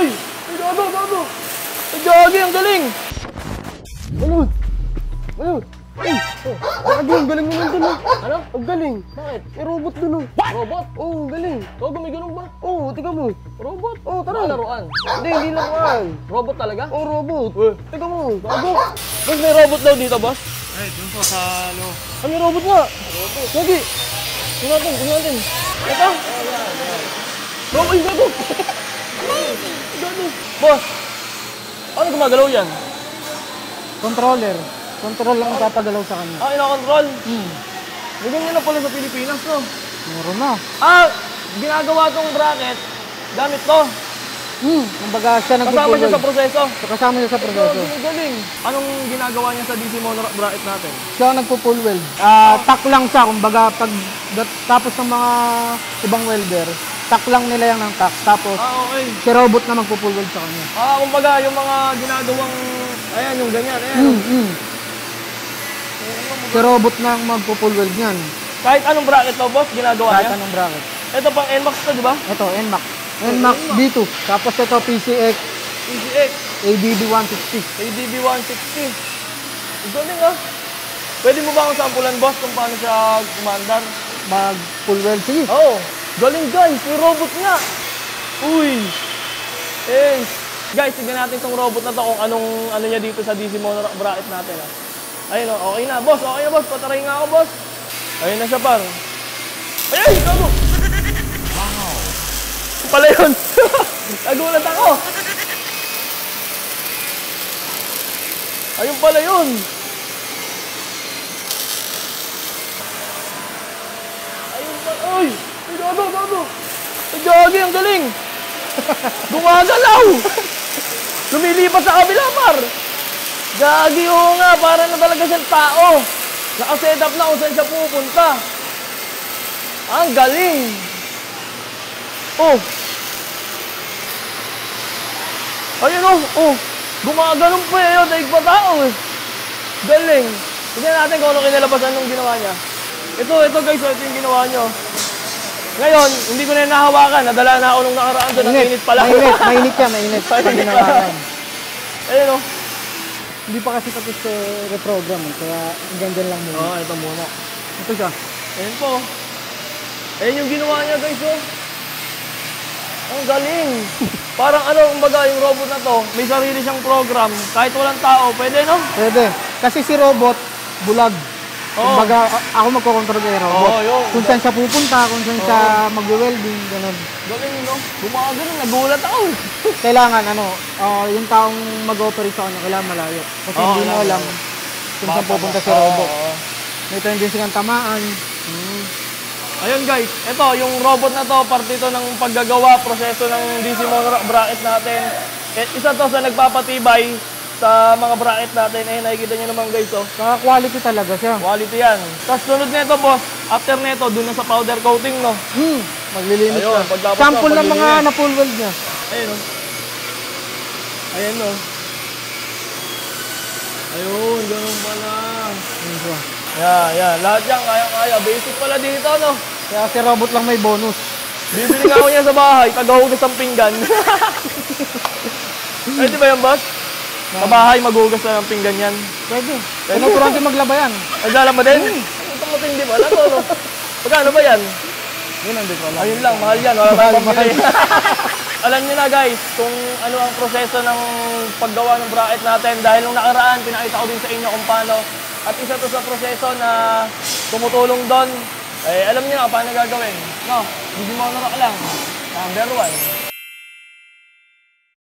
Uy! Ay, gago! Ay, gagi, ang galing! Balot! Ay! Gagi, ang galing naman dun ah! Ano? Ang galing! Bakit? May robot dun ah! Robot? Oo, ang galing! Gago, may ganun ba? Oo, tika mo! Robot? Oo, tara! Laruan? Hindi laruan! Robot talaga? Oo, robot! Tika mo! Gago! Boss, may robot daw dito, boss? Ay, dun po sa ano. Ano yung robot nga? Robot. Gagi. Tingnan natin. Ito? Robot. Ay, gago. Gago. Boss. Ano gumagalaw yan? Controller. Control lang ang papagalaw sa kanya. Ah, ina-control? May ganyan na pala sa Pilipinas, no? Meron na. Ah, ginagawa tong bracket. Gamit to. Kumbaga siya Kasama siya sa proseso. Kasama siya sa proseso. Galing. Anong ginagawa niya sa DC mono bracket natin? Siya ang nagpo-full weld. Tak lang siya. Kumbaga pag tapos ng mga ibang welder, tak lang nila yan ng tak. Tapos okay. si robot na magpo-full weld sa kanya. Kumbaga yung mga ginagawang, ayan, yung ganyan, ayan. Si robot na magpo-full weld niyan. Kahit anong bracket to, boss, ginagawa niya? Kahit anong bracket. Ito pang NMAX to, di ba? Ito, NMAX. NMAX B2. Tapos ito, PCX. PCX. ADB 160. ADB 160. Galing ah. Pwede mo ba akong sampulan, boss, kung paano siya kumandar? Mag-full weld. Sige. Oo. Galing, guys. May robot nga. Uy. Yes. Guys, tignan natin itong robot na to kung anong ano niya dito sa DC mono bracket natin. Ayun o. Okay na, boss. Okay na, boss. Pataray nga ako, boss. Ayun na siya, par. Ay! Gago! Wow! Pala yun! Nagulat ako! Ayun pala yun! Ayun pala... Uy! Ay, gago! Ay, gagi! Ang galing! Gumagalaw! Lumilipat sa kabila, par! Gagi, oo nga! Para na talaga siyang tao! Naka-set up na kung saan siya pupunta! Ang galing! Oh! Ayun oh! Gumaganon pa yun, daig pa tao eh! Galing! Tignan natin kung ano kinalabasan nung ginawa niya. Ito guys, ito yung ginawa nyo. Ngayon, hindi ko na nahawakan. Nadala na ako nung nakaraan doon. Ang init pala. Mainit yan, mainit. Ayun oh. Hindi pa kasi tapos reprogram kaya ganyan lang muna. Ito muna. Ito siya. Ayun po. Ayun yung ginawa niya guys oh. Ang galing. Parang kumbaga yung robot na to, may sarili siyang program. Kahit walang tao, pwede no? Pwede. Kasi si robot, bulag. Kumbaga ako magkocontrol kay robot. Kung saan siya pupunta, kung saan siya mag-welding, gano'n. Galing no? Gumagano'n, nagulat ako. Kailangan yung taong mag-operate sa kanya, kailangan malayo. Kasi hindi mo alam kung saan pupunta si robot. May tendency kang tamaan. Ayun guys, ito yung robot na to, parte ito ng paggagawa, proseso ng DC mono bracket natin. Isa to sa nagpapatibay sa mga bracket natin. Ayun, nakikita nyo naman guys oh. Quality talaga siya. Quality yan. Tapos sunod nito boss, after nito, dun na sa powder coating no. Maglilinis na. Sample ng mga na-full weld niya. Ayun oh. Ayun oh. Ayun, ganun pala. Yan. Lahat yan, kaya. Basic pala dito, no? Kaya si robot lang may bonus. Bibili nga ako niya sa bahay, tagahugas ng pinggan. Ay, di ba yan, boss? Sa bahay, maghugas na ng pinggan yan. Pwede. Tinuturuan din maglaba yan. Naglalaba din? Ito matindi pala to, no? Magkano ba yan? Yun ang dito. Ayun lang, mahal yan. Wala tayong pambili. Alam nyo na guys, kung ano ang proseso ng paggawa ng bracket natin. Dahil nung nakaraan, pinakita ko din sa inyo kung paano. At isa to sa proseso na tumutulong doon. Eh, alam niyo na paano gagawin. No, hindi mo na lang. Number 1.